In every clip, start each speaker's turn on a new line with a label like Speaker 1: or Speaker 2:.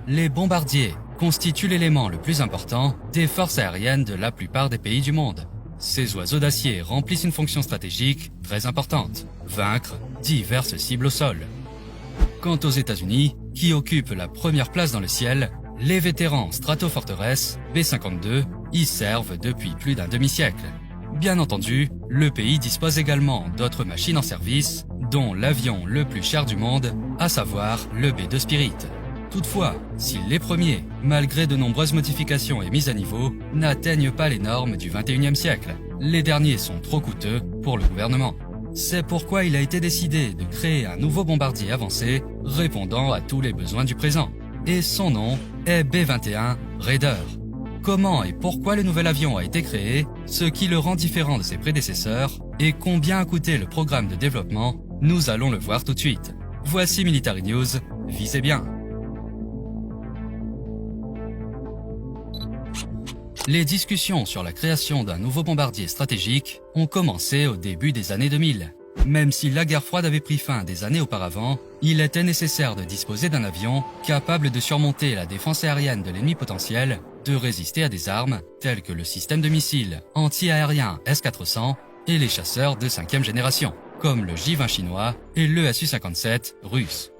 Speaker 1: Les bombardiers constituent l'élément le plus important des forces aériennes de la plupart des pays du monde. Ces oiseaux d'acier remplissent une fonction stratégique très importante, vaincre diverses cibles au sol. Quant aux États-Unis, qui occupent la première place dans le ciel, les vétérans Stratofortress B-52 y servent depuis plus d'un demi-siècle. Bien entendu, le pays dispose également d'autres machines en service, dont l'avion le plus cher du monde, à savoir le B-2 Spirit. Toutefois, si les premiers, malgré de nombreuses modifications et mises à niveau, n'atteignent pas les normes du XXIe siècle, les derniers sont trop coûteux pour le gouvernement. C'est pourquoi il a été décidé de créer un nouveau bombardier avancé répondant à tous les besoins du présent. Et son nom est B-21 Raider. Comment et pourquoi le nouvel avion a été créé, ce qui le rend différent de ses prédécesseurs et combien a coûté le programme de développement, nous allons le voir tout de suite. Voici Military News, visez bien. Les discussions sur la création d'un nouveau bombardier stratégique ont commencé au début des années 2000. Même si la guerre froide avait pris fin des années auparavant, il était nécessaire de disposer d'un avion capable de surmonter la défense aérienne de l'ennemi potentiel, de résister à des armes telles que le système de missiles anti-aérien S-400 et les chasseurs de 5e génération, comme le J-20 chinois et le Su-57 russe.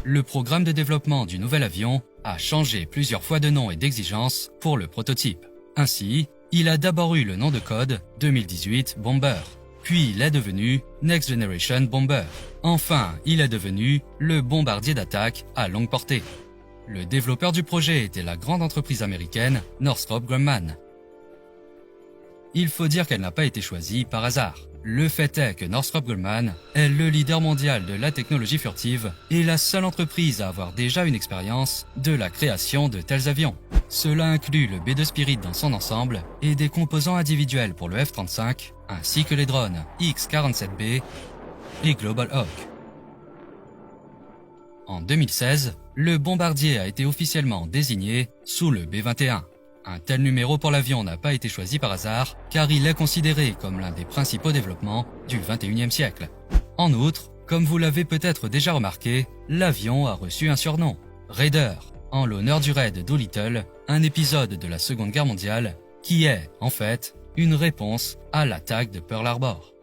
Speaker 1: Le programme de développement du nouvel avion a changé plusieurs fois de nom et d'exigence pour le prototype. Ainsi, il a d'abord eu le nom de code 2018 Bomber, puis il est devenu Next Generation Bomber. Enfin, il est devenu le bombardier d'attaque à longue portée. Le développeur du projet était la grande entreprise américaine Northrop Grumman. Il faut dire qu'elle n'a pas été choisie par hasard. Le fait est que Northrop Grumman est le leader mondial de la technologie furtive et la seule entreprise à avoir déjà une expérience de la création de tels avions. Cela inclut le B-2 Spirit dans son ensemble et des composants individuels pour le F-35, ainsi que les drones X-47B et Global Hawk. En 2016, le bombardier a été officiellement désigné sous le B-21. Un tel numéro pour l'avion n'a pas été choisi par hasard, car il est considéré comme l'un des principaux développements du XXIe siècle. En outre, comme vous l'avez peut-être déjà remarqué, l'avion a reçu un surnom, Raider, en l'honneur du raid Doolittle, un épisode de la Seconde Guerre mondiale, qui est, en fait, une réponse à l'attaque de Pearl Harbor.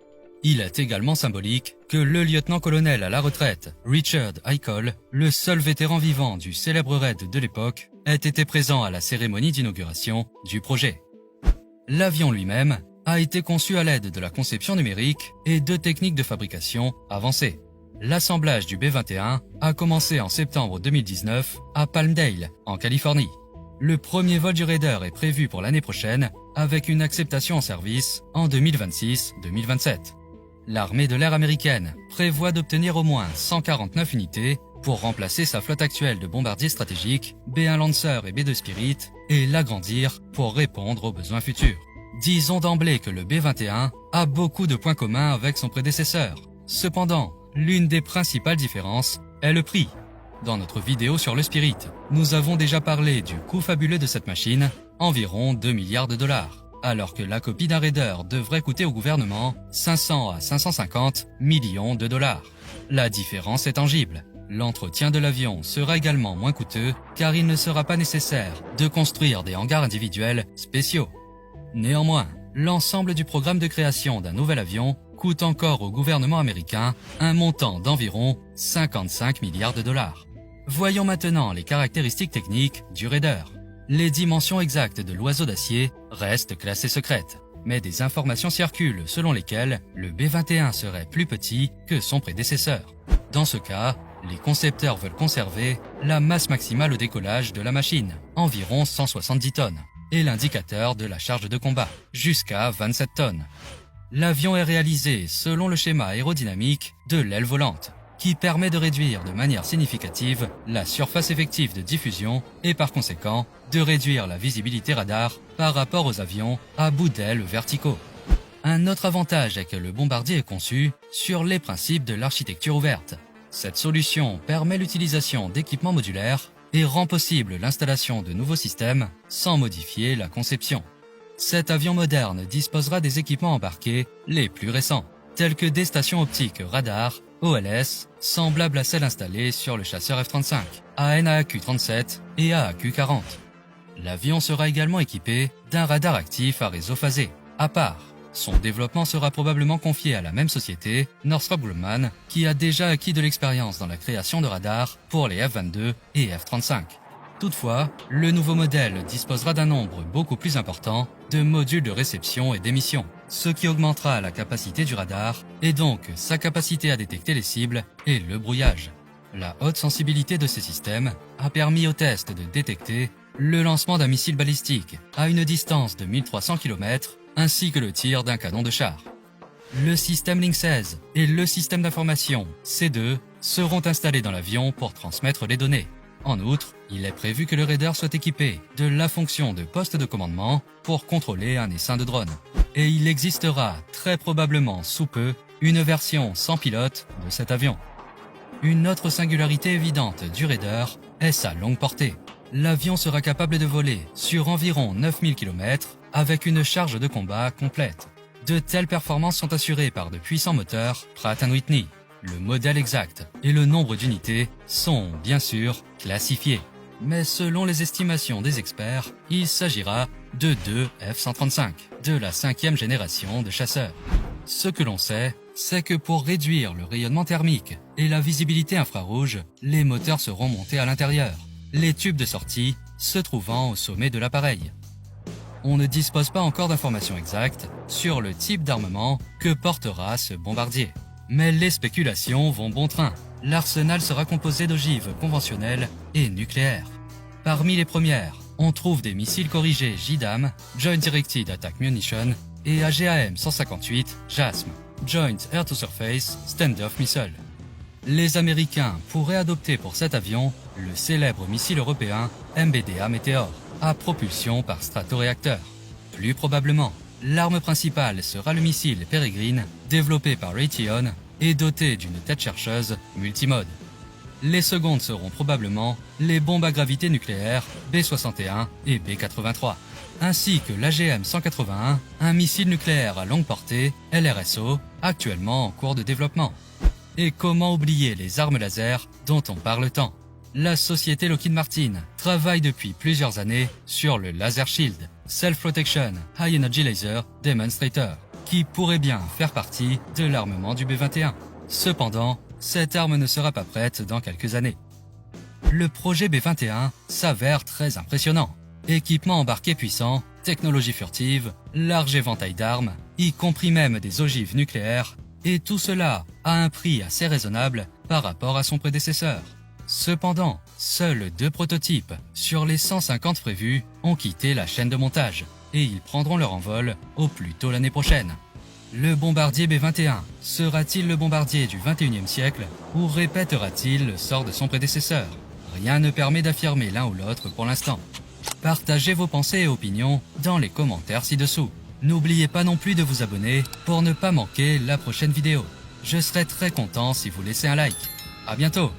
Speaker 1: Il est également symbolique que le lieutenant-colonel à la retraite, Richard Hickel, le seul vétéran vivant du célèbre raid de l'époque, ait été présent à la cérémonie d'inauguration du projet. L'avion lui-même a été conçu à l'aide de la conception numérique et de techniques de fabrication avancées. L'assemblage du B-21 a commencé en septembre 2019 à Palmdale, en Californie. Le premier vol du Raider est prévu pour l'année prochaine, avec une acceptation en service en 2026-2027. L'armée de l'air américaine prévoit d'obtenir au moins 149 unités pour remplacer sa flotte actuelle de bombardiers stratégiques B-1 Lancer et B-2 Spirit et l'agrandir pour répondre aux besoins futurs. Disons d'emblée que le B-21 a beaucoup de points communs avec son prédécesseur. Cependant, l'une des principales différences est le prix. Dans notre vidéo sur le Spirit, nous avons déjà parlé du coût fabuleux de cette machine, environ 2 milliards de dollars. Alors que la copie d'un Raider devrait coûter au gouvernement 500 à 550 millions de dollars. La différence est tangible. L'entretien de l'avion sera également moins coûteux car il ne sera pas nécessaire de construire des hangars individuels spéciaux. Néanmoins, l'ensemble du programme de création d'un nouvel avion coûte encore au gouvernement américain un montant d'environ 55 milliards de dollars. Voyons maintenant les caractéristiques techniques du Raider. Les dimensions exactes de l'oiseau d'acier restent classées secrètes, mais des informations circulent selon lesquelles le B-21 serait plus petit que son prédécesseur. Dans ce cas, les concepteurs veulent conserver la masse maximale au décollage de la machine, environ 170 tonnes, et l'indicateur de la charge de combat, jusqu'à 27 tonnes. L'avion est réalisé selon le schéma aérodynamique de l'aile volante, qui permet de réduire de manière significative la surface effective de diffusion et par conséquent de réduire la visibilité radar par rapport aux avions à bout d'ailes verticaux. Un autre avantage est que le bombardier est conçu sur les principes de l'architecture ouverte. Cette solution permet l'utilisation d'équipements modulaires et rend possible l'installation de nouveaux systèmes sans modifier la conception. Cet avion moderne disposera des équipements embarqués les plus récents. telles que des stations optiques radar, OLS, semblables à celles installées sur le chasseur F-35, AN/AQ-37 et AQ-40. L'avion sera également équipé d'un radar actif à réseau phasé, à part. Son développement sera probablement confié à la même société, Northrop Grumman, qui a déjà acquis de l'expérience dans la création de radars pour les F-22 et F-35. Toutefois, le nouveau modèle disposera d'un nombre beaucoup plus important de modules de réception et d'émission, ce qui augmentera la capacité du radar et donc sa capacité à détecter les cibles et le brouillage. La haute sensibilité de ces systèmes a permis au test de détecter le lancement d'un missile balistique à une distance de 1300 km ainsi que le tir d'un canon de char. Le système Link 16 et le système d'information C2 seront installés dans l'avion pour transmettre les données. En outre, il est prévu que le Raider soit équipé de la fonction de poste de commandement pour contrôler un essaim de drone. Et il existera très probablement sous peu une version sans pilote de cet avion. Une autre singularité évidente du Raider est sa longue portée. L'avion sera capable de voler sur environ 9000 km avec une charge de combat complète. De telles performances sont assurées par de puissants moteurs Pratt & Whitney. Le modèle exact et le nombre d'unités sont, bien sûr, classifiés. Mais selon les estimations des experts, il s'agira de 2 F-135, de la 5e génération de chasseurs. Ce que l'on sait, c'est que pour réduire le rayonnement thermique et la visibilité infrarouge, les moteurs seront montés à l'intérieur, les tubes de sortie se trouvant au sommet de l'appareil. On ne dispose pas encore d'informations exactes sur le type d'armement que portera ce bombardier. Mais les spéculations vont bon train. L'arsenal sera composé d'ogives conventionnelles et nucléaires. Parmi les premières, on trouve des missiles corrigés JDAM, Joint Directed Attack Munition, et AGAM-158 JASM, Joint Air-to-Surface Standoff Missile. Les Américains pourraient adopter pour cet avion le célèbre missile européen MBDA Meteor, à propulsion par stratoréacteur. Plus probablement, l'arme principale sera le missile Peregrine, développé par Raytheon et doté d'une tête chercheuse multimode. Les secondes seront probablement les bombes à gravité nucléaire B-61 et B-83, ainsi que l'AGM-181, un missile nucléaire à longue portée, LRSO, actuellement en cours de développement. Et comment oublier les armes laser dont on parle tant? La société Lockheed Martin travaille depuis plusieurs années sur le Laser Shield, Self-Protection High Energy Laser Demonstrator, qui pourrait bien faire partie de l'armement du B-21. Cependant, cette arme ne sera pas prête dans quelques années. Le projet B-21 s'avère très impressionnant. Équipement embarqué puissant, technologie furtive, large éventail d'armes, y compris même des ogives nucléaires, et tout cela à un prix assez raisonnable par rapport à son prédécesseur. Cependant, seuls 2 prototypes sur les 150 prévus ont quitté la chaîne de montage et ils prendront leur envol au plus tôt l'année prochaine. Le bombardier B-21 sera-t-il le bombardier du 21e siècle ou répétera-t-il le sort de son prédécesseur? Rien ne permet d'affirmer l'un ou l'autre pour l'instant. Partagez vos pensées et opinions dans les commentaires ci-dessous. N'oubliez pas non plus de vous abonner pour ne pas manquer la prochaine vidéo. Je serai très content si vous laissez un like. À bientôt!